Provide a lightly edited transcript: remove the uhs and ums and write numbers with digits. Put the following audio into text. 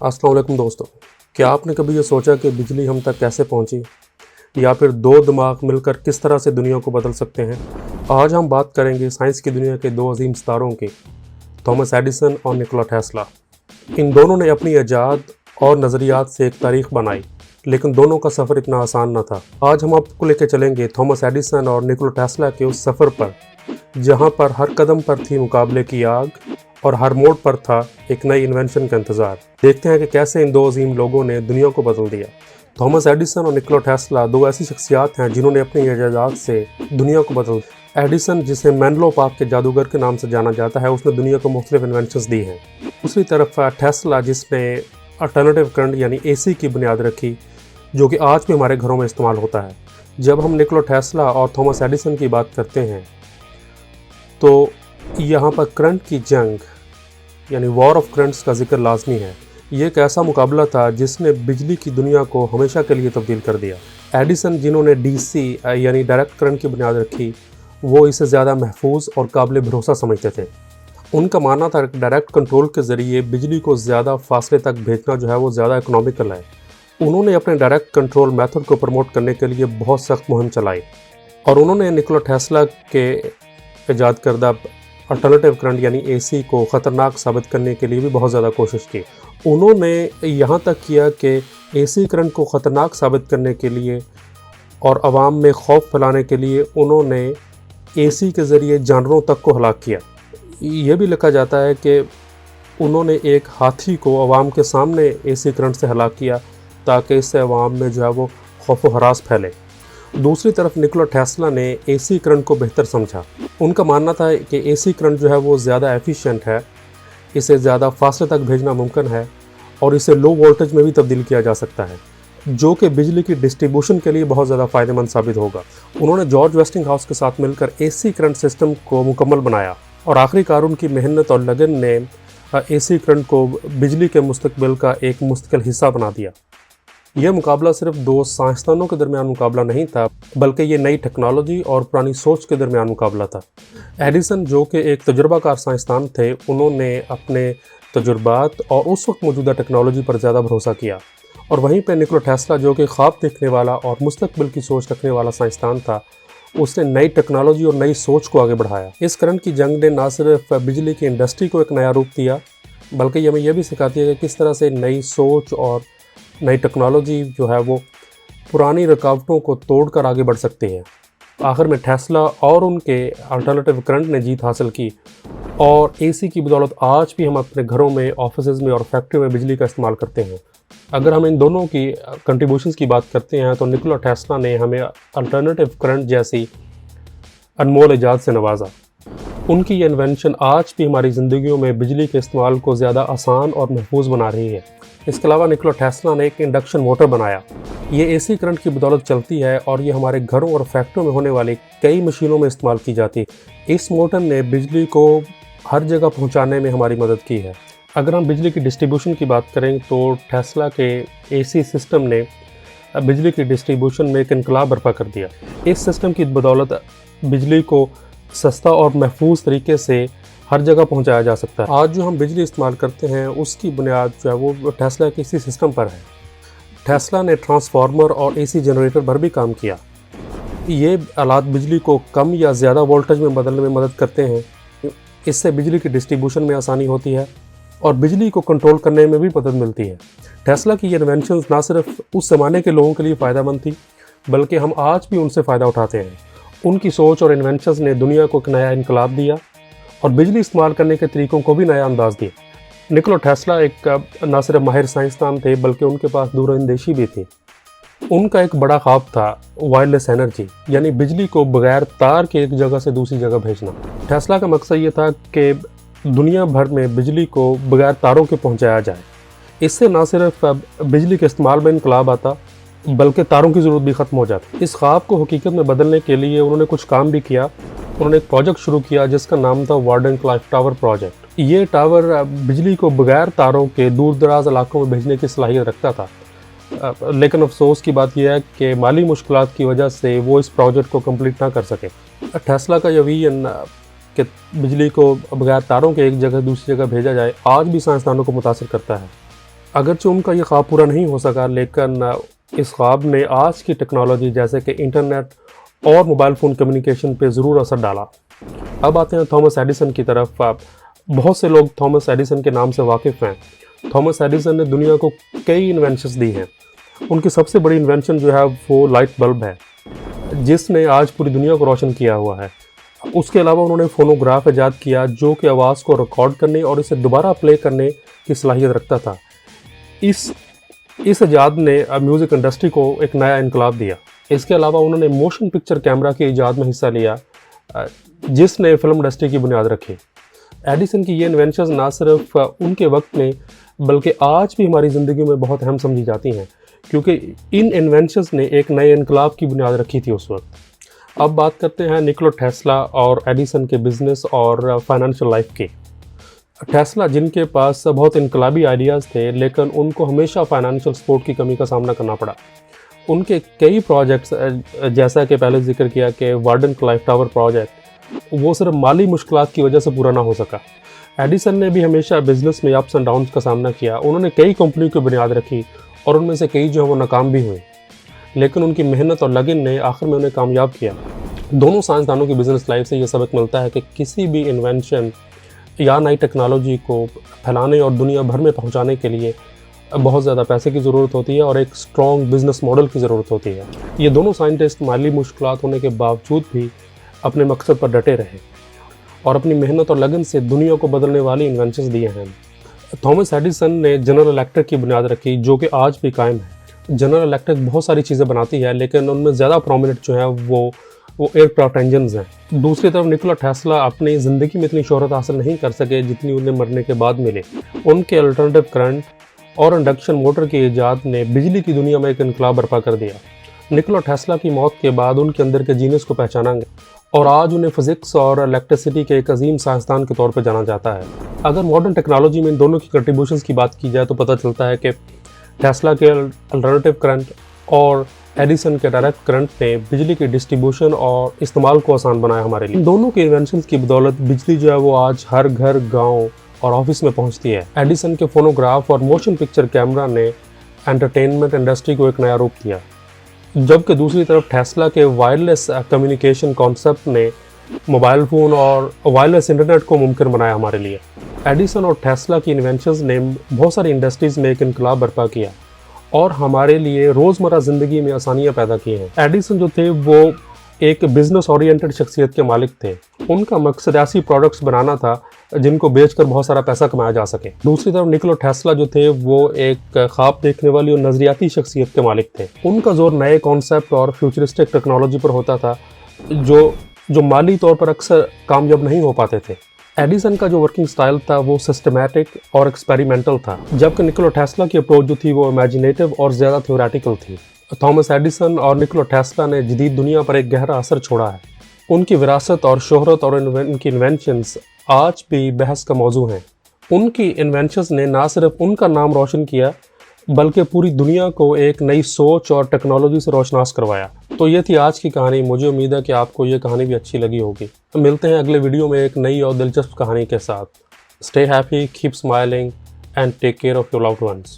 अस्सलाम वालेकुम दोस्तों, क्या आपने कभी ये सोचा कि बिजली हम तक कैसे पहुंची या फिर दो दिमाग मिलकर किस तरह से दुनिया को बदल सकते हैं। आज हम बात करेंगे साइंस की दुनिया के दो अजीम सितारों की, थॉमस एडिसन और निकोला टेस्ला। इन दोनों ने अपनी ईजाद और नज़रियात से एक तारीख बनाई, लेकिन दोनों का सफ़र इतना आसान न था। आज हम आपको लेकर चलेंगे थॉमस एडिसन और निकोला टेस्ला के उस सफ़र पर जहाँ पर हर कदम पर थी मुकाबले की आग और हर मोड़ पर था एक नई इन्वेंशन का इंतज़ार। देखते हैं कि कैसे इन दो अजीम लोगों ने दुनिया को बदल दिया। थॉमस एडिसन और निकोला टेस्ला दो ऐसी शख्सियात हैं जिन्होंने अपनी ईजाद से दुनिया को बदल दिया। एडिसन, जिसे मेनलो पार्क के जादूगर के नाम से जाना जाता है, उसने दुनिया को मुख्तलिफ इन्वेंशंस दी हैं। दूसरी तरफ टेस्ला, जिसने अल्टरनेटिव करंट यानी AC की बुनियाद रखी, जो कि आज भी हमारे घरों में इस्तेमाल होता है। जब हम निकोला टेस्ला और थॉमस एडिसन की बात करते हैं तो यहाँ पर करंट की जंग यानी वॉर ऑफ करंट्स का जिक्र लाजमी है। ये एक ऐसा मुकाबला था जिसने बिजली की दुनिया को हमेशा के लिए तब्दील कर दिया। एडिसन, जिन्होंने DC यानी डायरेक्ट करंट की बुनियाद रखी, वो इसे ज़्यादा महफूज और काबिल भरोसा समझते थे। उनका मानना था कि डायरेक्ट कंट्रोल के ज़रिए बिजली को ज़्यादा फासले तक भेजना जो है वो ज़्यादा इकोनॉमिकल है। उन्होंने अपने डायरेक्ट कंट्रोल मेथड को प्रमोट करने के लिए बहुत सख्त मुहिम चलाई और उन्होंने निकोला टेस्ला के ईजाद करदा अल्टरनेटिव करंट यानी AC को ख़तरनाक साबित करने के लिए भी बहुत ज़्यादा कोशिश की। उन्होंने यहाँ तक किया कि AC करंट को ख़तरनाक साबित करने के लिए और आवाम में खौफ फैलाने के लिए उन्होंने AC के ज़रिए जानवरों तक को हलाक किया। ये भी लिखा जाता है कि उन्होंने एक हाथी को आवाम के सामने AC करंट से हलाक किया ताकि इससे आवाम में जो है वो खौफ व हरास फैले। दूसरी तरफ निकोला टेस्ला ने AC करंट को बेहतर समझा। उनका मानना था कि AC करंट जो है वो ज़्यादा एफिशिएंट है, इसे ज़्यादा फासले तक भेजना मुमकिन है और इसे लो वोल्टेज में भी तब्दील किया जा सकता है, जो कि बिजली की डिस्ट्रीब्यूशन के लिए बहुत ज़्यादा फ़ायदेमंद साबित होगा। उन्होंने जॉर्ज वेस्टिंगहाउस के साथ मिलकर AC करंट सिस्टम को मुकम्मल बनाया और आखिरकार उनकी मेहनत और लगन ने AC करंट को बिजली के मुस्तकबिल का एक मुस्तकिल हिस्सा बना दिया। यह मुकाबला सिर्फ दो साइंसदानों के दरमियान मुकाबला नहीं था, बल्कि ये नई टेक्नोलॉजी और पुरानी सोच के दरमियान मुकाबला था। एडिसन, जो कि एक तजुर्बाकार साइंसदान थे, उन्होंने अपने तजुर्बात और उस वक्त मौजूदा टेक्नोलॉजी पर ज़्यादा भरोसा किया और वहीं पर निकोला टेस्ला, जो कि ख्वाब देखने वाला और मुस्तकबिल की सोच रखने वाला साइंसदान था, उसने नई टेक्नोलॉजी और नई सोच को आगे बढ़ाया। इस करंट की जंग ने न सिर्फ बिजली की इंडस्ट्री को एक नया रूप दिया, बल्कि हमें यह भी सिखाती है कि किस तरह से नई सोच और नई टेक्नोलॉजी जो है वो पुरानी रुकावटों को तोड़कर आगे बढ़ सकती है। आखिर में टेस्ला और उनके अल्टरनेटिव करंट ने जीत हासिल की और AC की बदौलत आज भी हम अपने घरों में, ऑफिसेज़ में और फैक्ट्री में बिजली का इस्तेमाल करते हैं। अगर हम इन दोनों की कंट्रीब्यूशंस की बात करते हैं तो निकोला टेस्ला ने हमें अल्टरनेटिव करंट जैसी अनमोल ईजाद से नवाजा। उनकी ये इन्वेंशन आज भी हमारी ज़िंदगियों में बिजली के इस्तेमाल को ज़्यादा आसान और महफूज बना रही है। इसके अलावा निकोला टेस्ला ने एक इंडक्शन मोटर बनाया। ये AC करंट की बदौलत चलती है और ये हमारे घरों और फैक्ट्रियों में होने वाली कई मशीनों में इस्तेमाल की जाती है। इस मोटर ने बिजली को हर जगह पहुंचाने में हमारी मदद की है। अगर हम बिजली की डिस्ट्रीब्यूशन की बात करें तो टेस्ला के AC सिस्टम ने बिजली की डिस्ट्रीब्यूशन में एक इनकलाब बर्पा कर दिया। इस सिस्टम की बदौलत बिजली को सस्ता और महफूज तरीके से हर जगह पहुंचाया जा सकता है। आज जो हम बिजली इस्तेमाल करते हैं उसकी बुनियाद जो है वो टेस्ला के इसी सिस्टम पर है। टेस्ला ने ट्रांसफार्मर और AC जनरेटर पर भी काम किया। ये आलात बिजली को कम या ज़्यादा वोल्टेज में बदलने में मदद करते हैं। इससे बिजली की डिस्ट्रीब्यूशन में आसानी होती है और बिजली को कंट्रोल करने में भी मदद मिलती है। टेस्ला की ये इन्वेंशन ना सिर्फ उस ज़माने के लोगों के लिए फ़ायदेमंद थी, बल्कि हम आज भी उनसे फ़ायदा उठाते हैं। उनकी सोच और इन्वेंशंस ने दुनिया को एक नया इनकलाब दिया और बिजली इस्तेमाल करने के तरीक़ों को भी नया अंदाज़ दिया। निकोला टेस्ला एक न सिर्फ माहिर साइंसदान थे, बल्कि उनके पास दूरअंदेशी भी थी। उनका एक बड़ा ख्वाब था वायरलेस एनर्जी, यानी बिजली को बगैर तार के एक जगह से दूसरी जगह भेजना। टेस्ला का मकसद ये था कि दुनिया भर में बिजली को बगैर तारों के पहुँचाया जाए। इससे न सिर्फ बिजली के इस्तेमाल में इनकलाब आता, बल्कि तारों की ज़रूरत भी ख़त्म हो जाती। इस ख्वाब को हकीकत में बदलने के लिए उन्होंने कुछ काम भी किया। उन्होंने एक प्रोजेक्ट शुरू किया जिसका नाम था वार्डन क्लाइव टावर प्रोजेक्ट। ये टावर बिजली को बगैर तारों के दूर दराज इलाकों में भेजने की सलाहियत रखता था, लेकिन अफसोस की बात यह है कि माली मुश्किलात की वजह से वो इस प्रोजेक्ट को कंप्लीट ना कर सके। टेस्ला का यह विजन कि बिजली को बगैर तारों के एक जगह दूसरी जगह भेजा जाए आज भी साइंसदानों को मुतासिर करता है। अगरचे उनका ये ख्वाब पूरा नहीं हो सका, लेकिन इस ख्वाब ने आज की टेक्नोलॉजी जैसे कि इंटरनेट और मोबाइल फ़ोन कम्युनिकेशन पे ज़रूर असर डाला। अब आते हैं थॉमस एडिसन की तरफ। बहुत से लोग थॉमस एडिसन के नाम से वाकिफ़ हैं। थॉमस एडिसन ने दुनिया को कई इन्वेंशंस दी हैं। उनकी सबसे बड़ी इन्वेंशन जो है वो लाइट बल्ब है, जिसने आज पूरी दुनिया को रोशन किया हुआ है। उसके अलावा उन्होंने फ़ोनोग्राफ ईजाद किया, जो कि आवाज़ को रिकॉर्ड करने और इसे दोबारा प्ले करने की सलाहियत रखता था। इस ईजाद ने म्यूज़िक इंडस्ट्री को एक नया इनकलाब दिया। इसके अलावा उन्होंने मोशन पिक्चर कैमरा के ईजाद में हिस्सा लिया, जिसने फिल्म इंडस्ट्री की बुनियाद रखी। एडिसन की ये इन्वेंशंस ना सिर्फ उनके वक्त में बल्कि आज भी हमारी ज़िंदगी में बहुत अहम समझी जाती हैं, क्योंकि इन इन्वेंशंस ने एक नए इनकलाब की बुनियाद रखी थी उस वक्त। अब बात करते हैं निकोला टेस्ला और एडिसन के बिज़नेस और फाइनेंशियल लाइफ की। टेस्ला, जिनके पास बहुत इनकलाबी आइडियाज़ थे, लेकिन उनको हमेशा फाइनेंशियल सपोर्ट की कमी का सामना करना पड़ा। उनके कई प्रोजेक्ट्स, जैसा कि पहले जिक्र किया कि वार्डन क्लाइव टावर प्रोजेक्ट, वो सिर्फ माली मुश्किलात की वजह से पूरा ना हो सका। एडिसन ने भी हमेशा बिजनेस में अप्स एंड डाउन्स का सामना किया। उन्होंने कई कंपनियों की बुनियाद रखी और उनमें से कई जो है वो नाकाम भी हुई, लेकिन उनकी मेहनत और लगन ने आखिर में उन्हें कामयाब किया। दोनों साइंसदानों की बिजनेस लाइफ से ये सबक मिलता है कि किसी भी इन्वेंशन या नई टेक्नोलॉजी को फैलाने और दुनिया भर में पहुँचाने के लिए बहुत ज़्यादा पैसे की ज़रूरत होती है और एक स्ट्रॉन्ग बिजनेस मॉडल की ज़रूरत होती है। ये दोनों साइंटिस्ट माली मुश्किलात होने के बावजूद भी अपने मकसद पर डटे रहे और अपनी मेहनत और लगन से दुनिया को बदलने वाली इन्वेंशंस दिए हैं। थॉमस एडिसन ने जनरल इलेक्ट्रिक की बुनियाद रखी, जो कि आज भी कायम है। जनरल इलेक्ट्रिक बहुत सारी चीज़ें बनाती है, लेकिन उनमें ज़्यादा प्रोमिनेंट जो है वो एयरक्राफ्ट इंजन्स हैं। दूसरी तरफ निकोला टेस्ला अपनी ज़िंदगी में इतनी शोहरत हासिल नहीं कर सके जितनी उन्हें मरने के बाद मिले। उनके अल्टरनेटिव करंट और इंडक्शन मोटर की ईजाद ने बिजली की दुनिया में एक इनकलाब बर्पा कर दिया। निकोला टेस्ला की मौत के बाद उनके अंदर के जीनियस को पहचाना गया और आज उन्हें फिजिक्स और इलेक्ट्रिसिटी के एक अजीम साइंसदान के तौर पर जाना जाता है। अगर मॉडर्न टेक्नोलॉजी में इन दोनों की कंट्रीब्यूशंस की बात की जाए तो पता चलता है कि टेस्ला के अल्टरनेटिव करंट और एडिसन के डायरेक्ट करंट ने बिजली की डिस्ट्रीब्यूशन और इस्तेमाल को आसान बनाया हमारे लिए। इन दोनों के इन्वेंशंस की बदौलत बिजली जो है वो आज हर घर, गाँव और ऑफिस में पहुंचती है। एडिसन के फोनोग्राफ और मोशन पिक्चर कैमरा ने एंटरटेनमेंट इंडस्ट्री को एक नया रूप दिया, जबकि दूसरी तरफ टेस्ला के वायरलेस कम्युनिकेशन कॉन्सेप्ट ने मोबाइल फ़ोन और वायरलेस इंटरनेट को मुमकिन बनाया हमारे लिए। एडिसन और टेस्ला की इन्वेंशंस ने बहुत सारी इंडस्ट्रीज़ में एक इनकलाब बर्पा किया और हमारे लिए रोज़मर्रा ज़िंदगी में आसानियाँ पैदा की हैं। एडिसन जो थे वो एक बिजनेस ओरिएंटेड शख्सियत के मालिक थे। उनका मकसद ऐसी प्रोडक्ट्स बनाना था जिनको बेचकर बहुत सारा पैसा कमाया जा सके। दूसरी तरफ निकोला टेस्ला जो थे वो एक ख्वाब देखने वाली और नज़रियाती शख्सियत के मालिक थे। उनका जोर नए कॉन्सेप्ट और फ्यूचरिस्टिक टेक्नोलॉजी पर होता था जो माली तौर पर अक्सर कामयाब नहीं हो पाते थे। एडिसन का जो वर्किंग स्टाइल था वो सिस्टमैटिक और एक्सपेरिमेंटल था, जबकि निकोला टेस्ला की अप्रोच जो थी वो इमेजिनेटिव और ज़्यादा थ्योरेटिकल थी। थॉमस एडिसन और निकोला टेस्ला ने जदीद दुनिया पर एक गहरा असर छोड़ा है। उनकी विरासत और शोहरत और उनकी इन्वेंशंस आज भी बहस का मौजू हैं। उनकी इन्वेंशंस ने ना सिर्फ उनका नाम रोशन किया बल्कि पूरी दुनिया को एक नई सोच और टेक्नोलॉजी से रोशनास करवाया। तो ये थी आज की कहानी। मुझे उम्मीद है कि आपको ये कहानी भी अच्छी लगी होगी। मिलते हैं अगले वीडियो में एक नई और दिलचस्प कहानी के साथ। Stay happy, keep smiling and take care of your loved once.